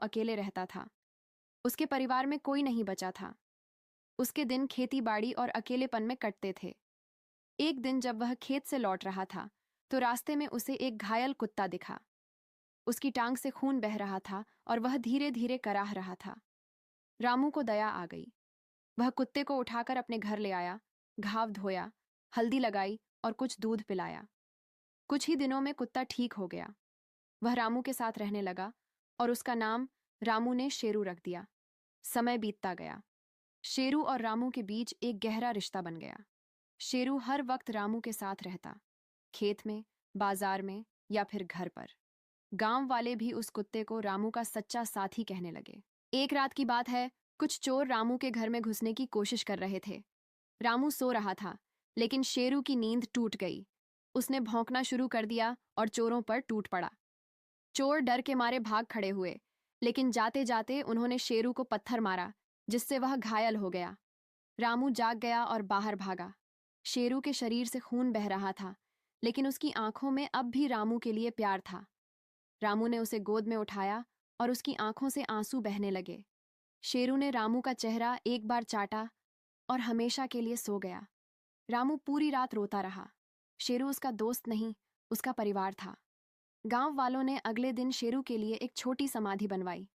अकेले रहता था। उसके परिवार में कोई नहीं बचा था। उसके दिन खेती बाड़ी और अकेलेपन में कटते थे। एक दिन जब वह खेत से लौट रहा था तो रास्ते में उसे एक घायल कुत्ता दिखा। उसकी टांग से खून बह रहा था और वह धीरे धीरे कराह रहा था। रामू को दया आ गई। वह कुत्ते को उठाकर अपने घर ले आया, घाव धोया, हल्दी लगाई और कुछ दूध पिलाया। कुछ ही दिनों में कुत्ता ठीक हो गया। वह रामू के साथ रहने लगा और उसका नाम रामू ने शेरू रख दिया। समय बीतता गया। शेरू और रामू के बीच एक गहरा रिश्ता बन गया। शेरू हर वक्त रामू के साथ रहता, खेत में, बाजार में या फिर घर पर। गांव वाले भी उस कुत्ते को रामू का सच्चा साथी कहने लगे। एक रात की बात है, कुछ चोर रामू के घर में घुसने की कोशिश कर रहे थे। रामू सो रहा था, लेकिन शेरू की नींद टूट गई। उसने भौंकना शुरू कर दिया और चोरों पर टूट पड़ा। चोर डर के मारे भाग खड़े हुए, लेकिन जाते जाते उन्होंने शेरू को पत्थर मारा, जिससे वह घायल हो गया। रामू जाग गया और बाहर भागा। शेरू के शरीर से खून बह रहा था, लेकिन उसकी आंखों में अब भी रामू के लिए प्यार था। रामू ने उसे गोद में उठाया और उसकी आंखों से आंसू बहने लगे। शेरू ने रामू का चेहरा एक बार चाटा और हमेशा के लिए सो गया। रामू पूरी रात रोता रहा। शेरू उसका दोस्त नहीं, उसका परिवार था। गांव वालों ने अगले दिन शेरू के लिए एक छोटी समाधि बनवाई।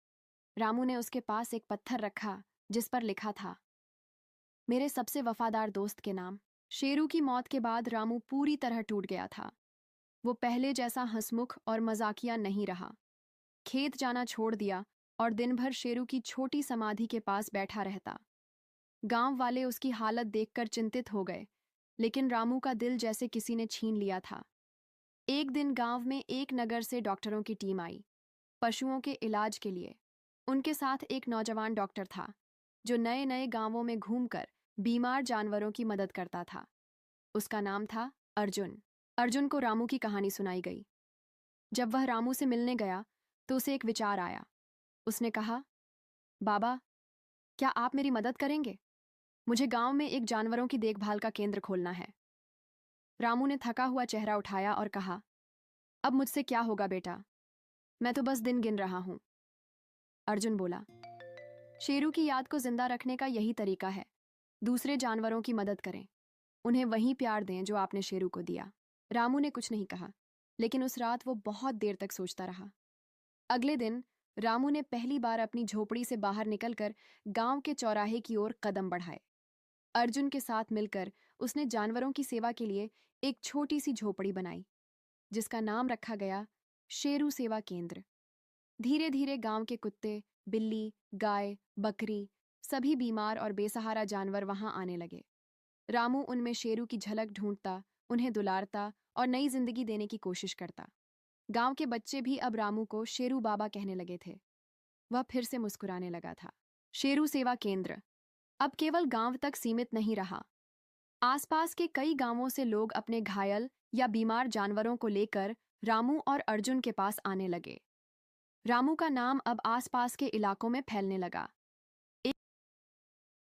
रामू ने उसके पास एक पत्थर रखा जिस पर लिखा था, मेरे सबसे वफादार दोस्त के नाम। शेरू की मौत के बाद रामू पूरी तरह टूट गया था। वो पहले जैसा हंसमुख और मजाकिया नहीं रहा। खेत जाना छोड़ दिया और दिन भर शेरू की छोटी समाधि के पास बैठा रहता। गांव वाले उसकी हालत देखकर चिंतित हो गए, लेकिन रामू का दिल जैसे किसी ने छीन लिया था। एक दिन गांव में एक नगर से डॉक्टरों की टीम आई, पशुओं के इलाज के लिए। उनके साथ एक नौजवान डॉक्टर था, जो नए नए गांवों में घूमकर बीमार जानवरों की मदद करता था। उसका नाम था अर्जुन। अर्जुन को रामू की कहानी सुनाई गई। जब वह रामू से मिलने गया तो उसे एक विचार आया। उसने कहा, बाबा, क्या आप मेरी मदद करेंगे? मुझे गांव में एक जानवरों की देखभाल का केंद्र खोलना है। रामू ने थका हुआ चेहरा उठाया और कहा, अब मुझसे क्या होगा बेटा, मैं तो बस दिन गिन रहा हूं। अर्जुन बोला, शेरू की याद को जिंदा रखने का यही तरीका है। दूसरे जानवरों की मदद करें, उन्हें वही प्यार दें जो आपने शेरू को दिया। रामू ने कुछ नहीं कहा, लेकिन उस रात वो बहुत देर तक सोचता रहा। अगले दिन रामू ने पहली बार अपनी झोपड़ी से बाहर निकलकर गांव के चौराहे की ओर कदम बढ़ाए। अर्जुन के साथ मिलकर उसने जानवरों की सेवा के लिए एक छोटी सी झोपड़ी बनाई, जिसका नाम रखा गया शेरू सेवा केंद्र। धीरे धीरे गांव के कुत्ते, बिल्ली, गाय, बकरी, सभी बीमार और बेसहारा जानवर वहां आने लगे। रामू उनमें शेरू की झलक ढूंढता, उन्हें दुलारता और नई जिंदगी देने की कोशिश करता। गांव के बच्चे भी अब रामू को शेरू बाबा कहने लगे थे। वह फिर से मुस्कुराने लगा था। शेरू सेवा केंद्र अब केवल गांव तक सीमित नहीं रहा। आसपास के कई गांवों से लोग अपने घायल या बीमार जानवरों को लेकर रामू और अर्जुन के पास आने लगे। रामू का नाम अब आसपास के इलाकों में फैलने लगा।